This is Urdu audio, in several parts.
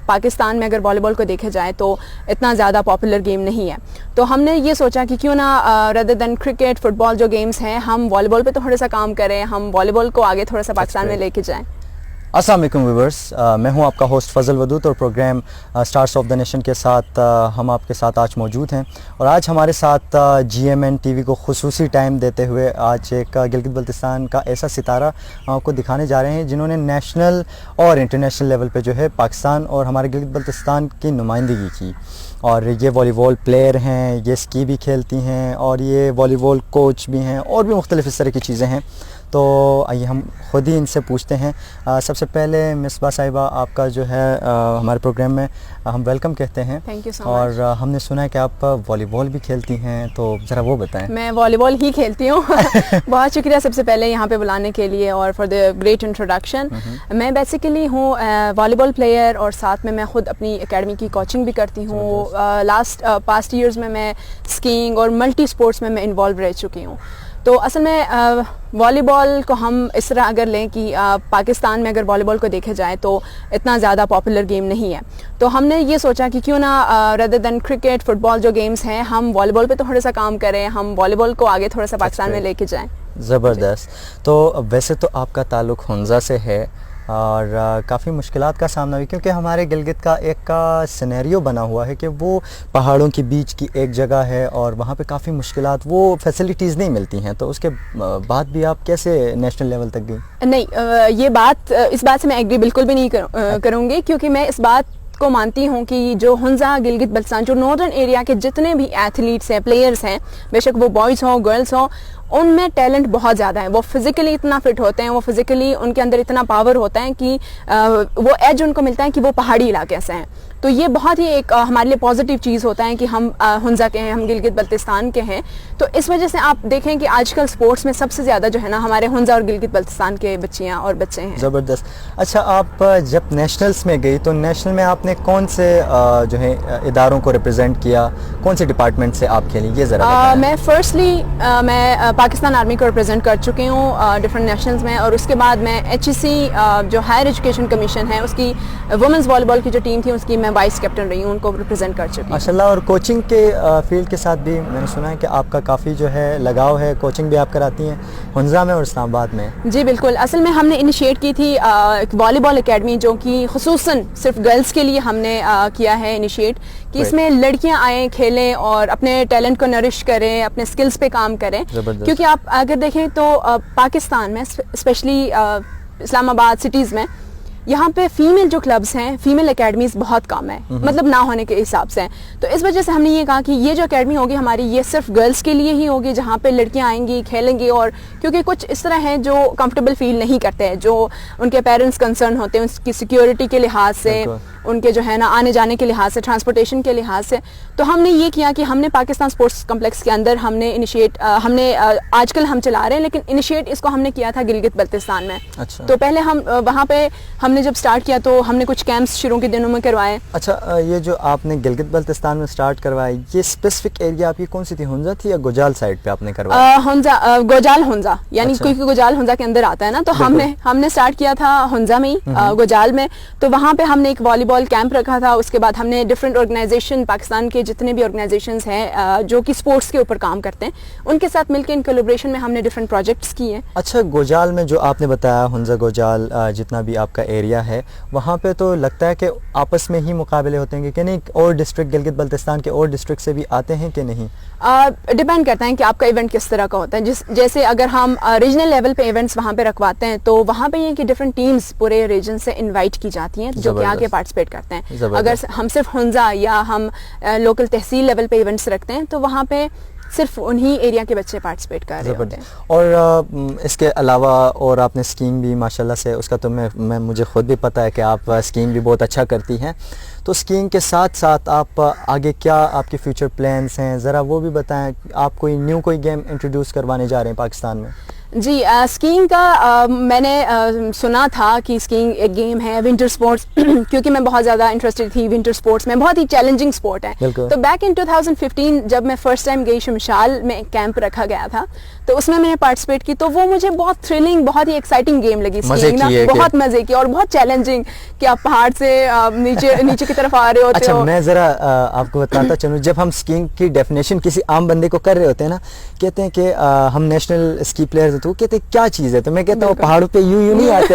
پاکستان میں اگر والی بال کو دیکھا جائے تو اتنا زیادہ پاپولر گیم نہیں ہے، تو ہم نے یہ سوچا کہ کیوں نہ ردر دین کرکٹ فٹ بال جو گیمز ہیں ہم والی بال پہ تھوڑا سا کام کریں، ہم والی بال کو آگے تھوڑا سا پاکستان میں لے کے جائیں۔ السلام علیکم ویورز، میں ہوں آپ کا ہوسٹ فضل ودود اور program stars of the nation کے ساتھ ہم آپ کے ساتھ آج موجود ہیں، اور آج ہمارے ساتھ G M N T V کو خصوصی ٹائم دیتے ہوئے آج ایک گلگت بلتستان کا ایسا ستارہ آپ کو دکھانے جا رہے ہیں جنہوں نے نیشنل اور انٹرنیشنل لیول پہ جو ہے پاکستان اور ہمارے گلگت بلتستان کی نمائندگی کی، اور یہ والی بال پلیئر ہیں، یہ اسکی بھی کھیلتی ہیں، اور یہ والی بال کوچ بھی ہیں، اور بھی مختلف اس طرح کی چیزیں ہیں۔ تو آئیے ہم خود ہی ان سے پوچھتے ہیں۔ سب سے پہلے مصباح صاحبہ، آپ کا جو ہے ہمارے پروگرام میں ہم ویلکم کہتے ہیں، اور ہم نے سنا ہے کہ آپ والی بال بھی کھیلتی ہیں، تو ذرا وہ بتائیں۔ میں والی بال ہی کھیلتی ہوں۔ بہت شکریہ سب سے پہلے یہاں پہ بلانے کے لیے اور فار دا گریٹ انٹروڈکشن۔ میں بیسیکلی ہوں والی بال پلیئر، اور ساتھ میں خود اپنی اکیڈمی کی کوچنگ بھی کرتی ہوں۔ پاسٹ ایئرز میں اسکیئنگ اور ملٹی اسپورٹس میں انوالو رہ چکی ہوں۔ تو اصل میں والی بال کو ہم اس طرح اگر لیں کہ پاکستان میں اگر والی بال کو دیکھا جائے تو اتنا زیادہ پاپولر گیم نہیں ہے، تو ہم نے یہ سوچا کہ کیوں نہ ردر دین کرکٹ فٹ بال جو گیمز ہیں ہم والی بال پہ تھوڑا سا کام کریں، ہم والی بال کو آگے تھوڑا سا پاکستان میں لے کے جائیں۔ زبردست۔ تو ویسے تو آپ کا تعلق ہنزا سے ہے، اور کافی مشکلات کا سامنا بھی، کیونکہ ہمارے گلگت کا ایک سینیریو بنا ہوا ہے کہ وہ پہاڑوں کے بیچ کی ایک جگہ ہے، اور وہاں پہ کافی مشکلات، وہ فیسلٹیز نہیں ملتی ہیں، تو اس کے بعد بھی آپ کیسے نیشنل لیول تک گئی؟ نہیں، اس بات سے میں ایگری بالکل بھی نہیں کروں گی، کیونکہ میں اس بات کو مانتی ہوں کہ جو ہنزا گلگت بلتستان جو نارتھرن ایریا کے جتنے بھی ایتھلیٹس ہیں، پلیئرز ہیں، بے شک وہ بوائز ہوں گرلز ہوں، ان میں ٹیلنٹ بہت زیادہ ہے، وہ فزیکلی اتنا فٹ ہوتے ہیں، وہ فزیکلی ان کے اندر اتنا پاور ہوتا ہے کہ وہ ایج ان کو ملتا ہے کہ وہ پہاڑی علاقے سے ہیں۔ تو یہ بہت ہی ایک ہمارے لیے پازیٹیو چیز ہوتا ہے کہ ہم ہنزا کے ہیں، ہم گلگت بلتستان کے ہیں۔ تو اس وجہ سے آپ دیکھیں کہ آج کل سپورٹس میں سب سے زیادہ جو ہے نا ہمارے ہنزا اور گلگت بلتستان کے بچیاں اور بچے ہیں۔ زبردست۔ اچھا، آپ جب نیشنلز میں گئی تو نیشنل میں آپ نے کون سے جو ہے اداروں کو ریپرزینٹ کیا، کون سے ڈپارٹمنٹ سے آپ کھیلی، یہ ذرا بتائیں۔ میں فرسٹلی میں پاکستان آرمی کو ریپرزینٹ کر چکی ہوں ڈفرینٹ نیشنلز میں، اور اس کے بعد میں ایچ ای سی جو ہائر ایجوکیشن کمیشن ہے اس کی وومنز والی بال کی جو ٹیم تھی اس کی میں وائس کیپٹن رہی ہوں، ان کو ریپرزینٹ کر چکی ہوں۔ ماشاء اللہ۔ اور کوچنگ کے فیلڈ کے ساتھ بھی میں نے سنا ہے کہ آپ کا کافی جو ہے لگاؤ ہے، کوچنگ بھی آپ کراتی ہیں ہنزا میں اور اسلام آباد میں۔ جی بالکل، اصل میں ہم نے انیشیٹ کی تھی ایک والی بال اکیڈمی جو کہ خصوصاً صرف گرلز کے لیے ہم نے کیا ہے انیشیٹ، کہ اس میں لڑکیاں آئیں، کھیلیں اور اپنے ٹیلنٹ کو نرش کریں، اپنے سکلز پہ کام کریں، کیونکہ آپ اگر دیکھیں تو پاکستان میں اسپیشلی اسلام آباد سٹیز میں یہاں پہ فیمیل جو کلبز ہیں، فیمیل اکیڈمیز بہت کم ہے، مطلب نہ ہونے کے حساب سے۔ تو اس وجہ سے ہم نے یہ کہا کہ یہ جو اکیڈمی ہوگی ہماری، یہ صرف گرلز کے لیے ہی ہوگی، جہاں پہ لڑکیاں آئیں گی، کھیلیں گی، اور کیونکہ کچھ اس طرح ہیں جو کمفرٹیبل فیل نہیں کرتے ہیں، جو ان کے پیرنٹس کنسرن ہوتے ہیں اس کی سیکیورٹی کے لحاظ سے، ان کے جو ہے نا آنے جانے کے لحاظ سے، ٹرانسپورٹیشن کے لحاظ سے۔ تو ہم نے یہ کیا کہ ہم نے پاکستان سپورٹس کمپلیکس کے اندر ہم نے آج کل ہم چلا رہے ہیں، لیکن انیشیٹ اس کو ہم نے کیا تھا گلگت بلتستان میں۔ تو پہلے ہم وہاں پہ ہم نے جب سٹارٹ کیا تو ہم نے کچھ کیمپس شروع کے دنوں میں کروائے۔ اچھا، یہ جو آپ نے گلگت بلتستان میں سٹارٹ کروایا، یہ اسپیسیفک ایریا آپ کی کون سی تھی، ہنزا تھی یا گوجال سائڈ پہ آپ نے کروایا؟ گوجال ہنزا، یعنی کیونکہ گوجال ہنزا کے اندر آتا ہے نا، تو ہم نے سٹارٹ کیا تھا ہنزا میں ہی، گوجال میں۔ تو وہاں پہ ہم نے ایک والی بال کیمپ رکھا تھا، اس کے بعد ہم نے ڈفرینٹ آرگنائزیشن، پاکستان کے جتنے بھی آرگنائزیشنز ہیں جو کہ سپورٹس کے اوپر کام کرتے ہیں، ان کے ساتھ مل کے ان کولیبریشن میں ہم نے ڈفرینٹ پروجیکٹس کیے ہیں۔ اچھا، گوجال میں جو آپ نے بتایا، ہنزا گوجال جتنا بھی آپ کا ایریا ہے، وہاں پہ تو لگتا ہے کہ آپس میں ہی مقابلے ہوتے ہیں کہ نہیں، اور ڈسٹرکٹ گلگت بلتستان کے اور ڈسٹرکٹ سے بھی آتے ہیں کہ نہیں؟ ڈیپینڈ کرتا ہے کہ آپ کا ایونٹ کس طرح کا ہوتا ہے۔ جیسے اگر ہم ریجنل لیول پہ ایونٹس وہاں پہ رکھواتے ہیں تو وہاں پہ یہ کہ ڈفرینٹ ٹیمز پورے ریجن سے انوائٹ کی جاتی ہیں جو کہ آ کے پارٹیسپیٹ کرتے ہیں۔ اگر ہم صرف ہنزا یا ہم لوکل تحصیل لیول پہ ایونٹس رکھتے ہیں تو وہاں پہ صرف انہی ایریا کے بچے پارٹیسپیٹ کر رہے ہوتے ہیں۔ اور اس کے علاوہ اور آپ نے اسکیئنگ بھی ماشاءاللہ سے، اس کا تو مجھے خود بھی پتہ ہے کہ آپ اسکیئنگ بھی بہت اچھا کرتی ہیں، تو اسکیئنگ کے ساتھ ساتھ آپ آگے کیا آپ کے فیوچر پلانس ہیں، ذرا وہ بھی بتائیں۔ آپ کوئی گیم انٹروڈیوس کروانے جا رہے ہیں پاکستان میں؟ جی، اسکیئنگ کا میں نے سنا تھا کہ اسکیئنگ ایک گیم ہے، ونٹر سپورٹس، کیونکہ میں بہت زیادہ انٹرسٹڈ تھی ونٹر سپورٹس میں، بہت ہی چیلنجنگ سپورٹ ہے۔ تو بیک ان 2015 جب میں فرسٹ ٹائم گئی، شمشال میں ایک کیمپ رکھا گیا تھا، تو تو اس میں میں نے پارٹیسپیٹ کی, تو وہ مجھے بہت تھرلنگ, بہت ہی ایکسائٹنگ گیم لگی اسکیئنگ نا, بہت مزے کی اور بہت چیلنجنگ کہ آپ پہاڑ سے نیچے کی طرف آ رہے ہوتے اچھا ہو. میں ذرا آپ کو بتاتا چلوں, جب ہم اسکیئنگ کی ڈیفینیشن کسی عام بندے کو کر رہے ہوتے ہیں نا, کہتے ہیں کہ ہم نیشنل اسکی پلیئر تو کہتے ہیں کیا چیز ہے, تو میں کہتا ہوں پہاڑوں پہ یوں نہیں آتے.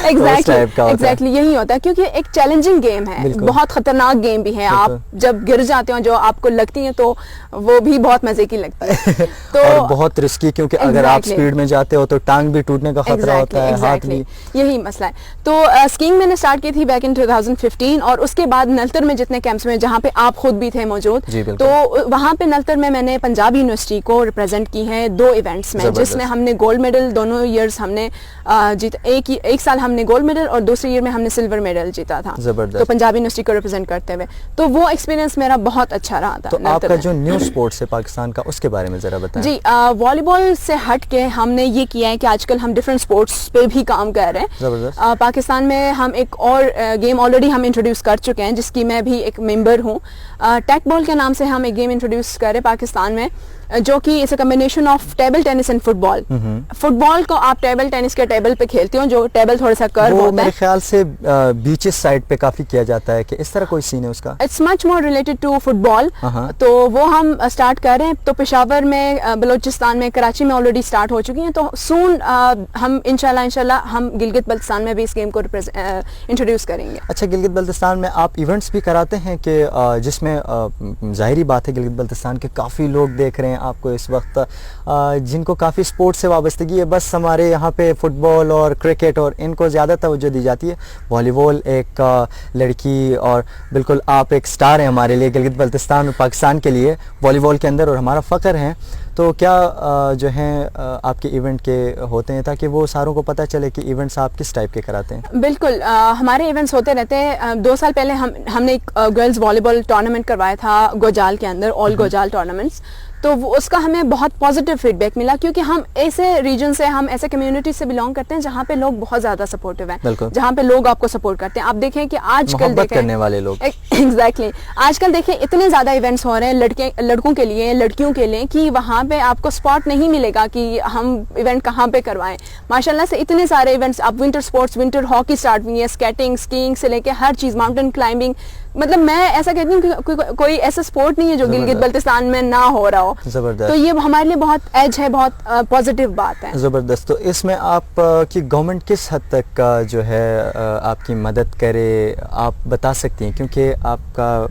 ایگزیکٹلی یہی ہوتا ہے, کیونکہ ایک چیلنجنگ گیم ہے, بہت خطرناک گیم بھی ہے. آپ جب گر جاتے ہو جو آپ کو لگتی ہیں تو وہ بھی بہت مزے کی لگتی ہے, تو بہت رسکی, کیونکہ اگر آپ اسپیڈ میں جاتے ہو تو ٹانگ بھی ٹوٹنے کا خطرہ ہوتا ہے, ہاتھ بھی. یہی مسئلہ ہے. تو اسکیئنگ میں نے اسٹارٹ کی تھی بیک ان 2015, اور اس کے بعد نلتر میں جتنے کیمپس میں جہاں پہ آپ خود بھی تھے موجود, تو وہاں پہ نلتر میں نے پنجاب یونیورسٹی کو ریپرزینٹ کی ہے 2 ایونٹس میں, جس میں ہم نے گولڈ میڈل دونوں ایئرز ہم نے جیتا. ایک سال ہم نے گولڈ میڈل اور دوسرے ایئر میں ہم نے سلور میڈل جیتا تھا, تو پنجاب یونیورسٹی کو ریپرزینٹ کرتے ہوئے. تو وہ ایکسپیرینس میرا بہت اچھا رہا تھا. تو آپ کا جو نیو اسپورٹس ہے پاکستان کا, اس کے بارے میں ذرا بتائیں. جی, والی بال سے ہٹ کے ہم نے یہ کیا ہے کہ آج کل ہم ڈفرینٹ اسپورٹس پہ بھی کام کر رہے ہیں. پاکستان میں ہم ایک اور گیم آلریڈی ہم انٹروڈیوس کر چکے ہیں, جس کی میں بھی ایک ممبر ہوں. ٹیک بال کے نام سے ہم ایک گیم انٹروڈیوس کر رہے ہیں پاکستان میں, جو کہ اس combination of table tennis and football. Football کو آپ ٹیبل ٹینس کے ٹیبل پہ کھیلتے ہو, جو ٹیبل تھوڑا سا کرو ہوتا ہے. میرے خیال سے بیچز سائڈ پہ کافی کیا جاتا ہے, کہ اس طرح کوئی سین ہے اس کا. It's much more related to football. تو وہ ہم اسٹارٹ کر رہے ہیں. تو پشاور میں, بلوچستان میں, کراچی میں آلریڈی اسٹارٹ ہو چکی ہیں. تو سون ہم انشاءاللہ ہم گلگت بلتستان میں بھی اس گیم کو انٹروڈیوس کریں گے. اچھا, گلگت بلتستان میں آپ ایونٹس بھی کراتے ہیں, کہ جس میں ظاہری بات ہے گلگت بلتستان کے کافی لوگ دیکھ رہے ہیں آپ کو اس وقت, جن کو کافی سپورٹ سے وابستگی ہے. بس ہمارے یہاں پہ فٹ بال اور کرکٹ اور ان کو زیادہ توجہ دی جاتی ہے. والی بال ایک لڑکی, اور بالکل آپ ایک سٹار ہیں ہمارے لیے گلگت بلتستان اور پاکستان کے لیے والی بال کے اندر, اور ہمارا فخر ہے. تو کیا جو ہیں آپ کے ایونٹ کے ہوتے ہیں, تاکہ وہ ساروں کو پتہ چلے کہ ایونٹس آپ کس ٹائپ کے کراتے ہیں؟ بالکل, ہمارے ایونٹس ہوتے رہتے ہیں. 2 سال پہلے ہم نے ایک گرلز والی بال ٹورنامنٹ کروایا تھا گوجال کے اندر, آل گوجال ٹورنامنٹس. تو اس کا ہمیں بہت پازیٹیو فیڈ بیک ملا, کیونکہ ہم ایسے ریجن سے, ہم ایسے کمیونٹی سے بلانگ کرتے ہیں جہاں پہ لوگ بہت زیادہ سپورٹیو ہیں, جہاں پہ لوگ آپ کو سپورٹ کرتے ہیں. آپ دیکھیں کہ آج کل کرنے والے لوگ, ایگزیکٹلی آج کل دیکھیں اتنے زیادہ ایونٹس ہو رہے ہیں لڑکوں کے لیے, لڑکیوں کے لیے, کہ وہاں پہ آپ کو اسپاٹ نہیں ملے گا کہ ہم ایونٹ کہاں پہ کروائیں. ماشاءاللہ سے اتنے سارے ایونٹس, اب winter sports, winter hockey start ہوئی ہے, اسکیٹنگ, اسکیئنگ سے لے کے ہر چیز, ماؤنٹین کلائمبنگ. مطلب میں ایسا کہتی ہوں کہ کوئی ایسا سپورٹ نہیں ہے جو گلگت بلتستان میں نہ ہو رہا ہو. تو یہ ہمارے لیے بہت ایج ہے, بہت پازیٹیو بات ہے. زبردست. تو اس میں آپ کی گورنمنٹ کس حد تک جو ہے آپ کی مدد کرے, آپ بتا سکتی ہیں, کیونکہ آپ کا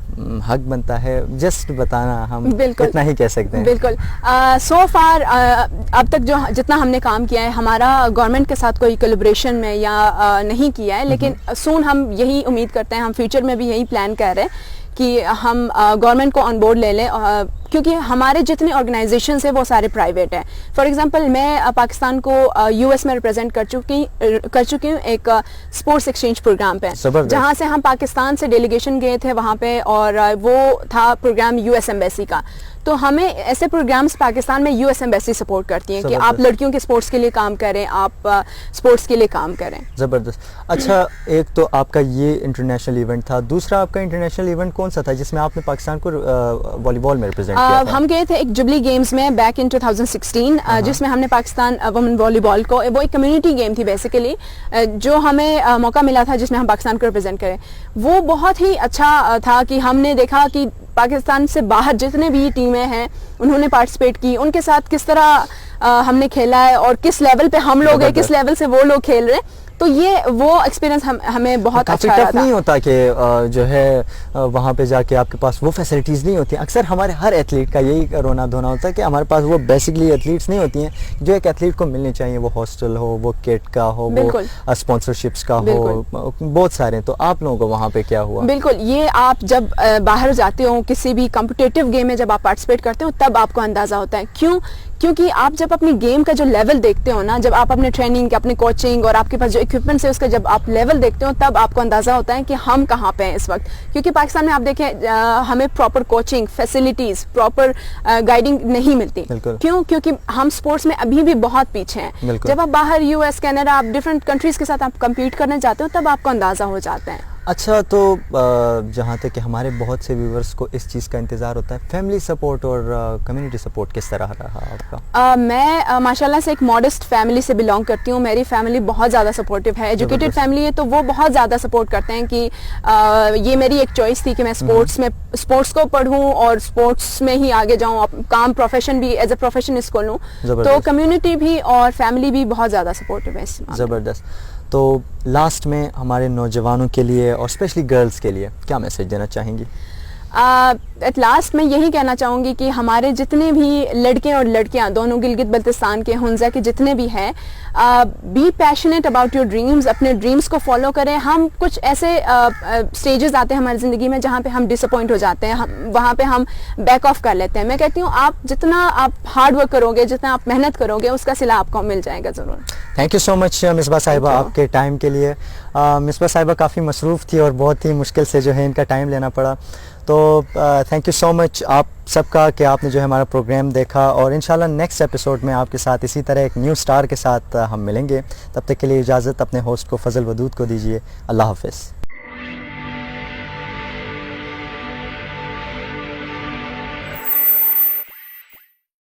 حق بنتا ہے جسٹ بتانا, ہم اتنا ہی کہہ سکتے ہیں. بالکل. سو فار اب تک جو جتنا ہم نے کام کیا ہے, ہمارا گورنمنٹ کے ساتھ کوئی کولیبریشن میں یا نہیں کیا ہے, لیکن سون ہم یہی امید کرتے ہیں, ہم فیوچر میں بھی یہی پلان کر رہے ہیں کہ ہم گورنمنٹ کو آن بورڈ لے لیں, کیونکہ ہمارے جتنے آرگنائزیشنس ہیں وہ سارے پرائیویٹ ہیں. فار ایگزامپل میں پاکستان کو یو ایس میں ریپرزینٹ کر چکی ہوں ایک اسپورٹس ایکسچینج پروگرام پہ, جہاں سے ہم پاکستان سے ڈیلیگیشن گئے تھے وہاں پہ, اور وہ تھا پروگرام یو ایس ایمبیسی کا. تو ہمیں ایسے پروگرامز پاکستان میں یو ایس ایمبیسی سپورٹ کرتی ہیں کہ آپ لڑکیوں کے سپورٹس کے لیے کام کریں, آپ سپورٹس کے لیے کام کریں. زبردست. اچھا, ایک تو آپ کا یہ انٹرنیشنل ایونٹ تھا, دوسرا آپ کا انٹرنیشنل ایونٹ کون سا تھا جس میں آپ نے پاکستان کو والی بال میں ریپرزینٹ کیا تھا؟ ہم گئے تھے ایک جبلی گیمز میں بیک ان 2016, جس میں ہم نے پاکستان وومن والی بال کو, وہ ایک کمیونٹی گیم تھی بیسیکلی, جو ہمیں موقع ملا تھا جس میں ہم پاکستان کو ریپرزینٹ کریں. وہ بہت ہی اچھا تھا کہ ہم نے دیکھا کہ پاکستان سے باہر جتنے بھی ٹیمیں ہیں انہوں نے پارٹیسپیٹ کی, ان کے ساتھ کس طرح ہم نے کھیلا ہے, اور کس لیول پہ ہم لوگ ہیں, کس لیول سے وہ لوگ کھیل رہے ہیں. تو یہ وہ ایکسپیرینس ہمیں بہت اچھا رہا تھا. نہیں ہوتا کہ جو ہے وہاں پہ جا کے آپ کے پاس وہ فیسلٹیز نہیں ہوتی. اکثر ہمارے ہر ایتھلیٹ کا یہی رونا دھونا ہوتا ہے کہ ہمارے پاس وہ بیسکلی ایتھلیٹس نہیں ہوتی ہیں جو ایک ایتھلیٹ کو ملنی چاہیے. وہ ہاسٹل ہو, وہ کٹ کا ہو, وہ اسپانسرشپس کا ہو, بہت سارے. تو آپ لوگوں کو وہاں پہ کیا ہوا؟ بالکل, یہ آپ جب باہر جاتے ہو کسی بھی کمپٹیٹیو گیم میں جب آپ پارٹیسپیٹ کرتے ہو تب آپ کو اندازہ ہوتا ہے. کیونکہ آپ جب اپنی گیم کا جو لیول دیکھتے ہو نا, جب آپ اپنے ٹریننگ, اپنے کوچنگ اور آپ کے پاس جو اکوپمنٹس ہے اس کا جب آپ لیول دیکھتے ہو, تب آپ کو اندازہ ہوتا ہے کہ ہم کہاں پہ ہیں اس وقت. کیونکہ پاکستان میں آپ دیکھیں ہمیں proper coaching facilities, proper guiding نہیں ملتی. کیونکہ ہم سپورٹس میں ابھی بھی بہت پیچھے ہیں. جب آپ باہر یو ایس, کینیڈا, آپ ڈفرینٹ کنٹریز کے ساتھ آپ کمپیٹ کرنے جاتے ہو تب آپ کو اندازہ ہو جاتا ہے. اچھا تو جہاں تک کہ ہمارے بہت سے ویورز کو اس چیز کا انتظار ہوتا ہے، فیملی سپورٹ اور کمیونٹی سپورٹ کس طرح رہا آپ کا؟ میں ماشاءاللہ سے ایک ماڈسٹ فیملی سے بلانگ کرتی ہوں. میری فیملی بہت زیادہ سپورٹیو ہے، ایجوکیٹڈ فیملی ہے، تو وہ بہت زیادہ سپورٹ کرتے ہیں کہ یہ میری ایک چوائس تھی کہ میں اسپورٹس کو پڑھوں اور اسپورٹس میں ہی آگے جاؤں، کام پروفیشن بھی ایز اے پروفیشن اس کو لوں. تو کمیونٹی بھی اور فیملی بھی بہت زیادہ سپورٹیو ہے اس میں. زبردست. تو لاسٹ میں ہمارے نوجوانوں کے لیے اور اسپیشلی گرلز کے لیے کیا میسج دینا چاہیں گی؟ ایٹ لاسٹ میں یہی کہنا چاہوں گی کہ ہمارے جتنے بھی لڑکے اور لڑکیاں دونوں گلگت بلتستان کے ہنزا کے جتنے بھی ہیں، be passionate about your dreams, اپنے ڈریمز کو فالو کریں. ہم کچھ ایسے سٹیجز آتے ہیں ہماری زندگی میں جہاں پہ ہم ڈس اپوائنٹ ہو جاتے ہیں، وہاں پہ ہم بیک آف کر لیتے ہیں. میں کہتی ہوں آپ جتنا آپ ہارڈ ورک کرو گے، جتنا آپ محنت کرو گے، اس کا صلہ آپ کو مل جائے گا ضرور. تھینک یو سو مچ مصباح صاحبہ آپ کے ٹائم کے لیے. مصباح صاحبہ کافی مصروف تھی اور بہت ہی مشکل سے جو ہے ان کا ٹائم لینا پڑا. تو تھینک یو سو مچ آپ سب کا کہ آپ نے جو ہے ہمارا پروگرام دیکھا، اور انشاءاللہ نیکسٹ ایپیسوڈ میں آپ کے ساتھ اسی طرح ایک نیو سٹار کے ساتھ ہم ملیں گے. تب تک کے لیے اجازت اپنے ہوسٹ کو فضل ودود کو دیجیے. اللہ حافظ.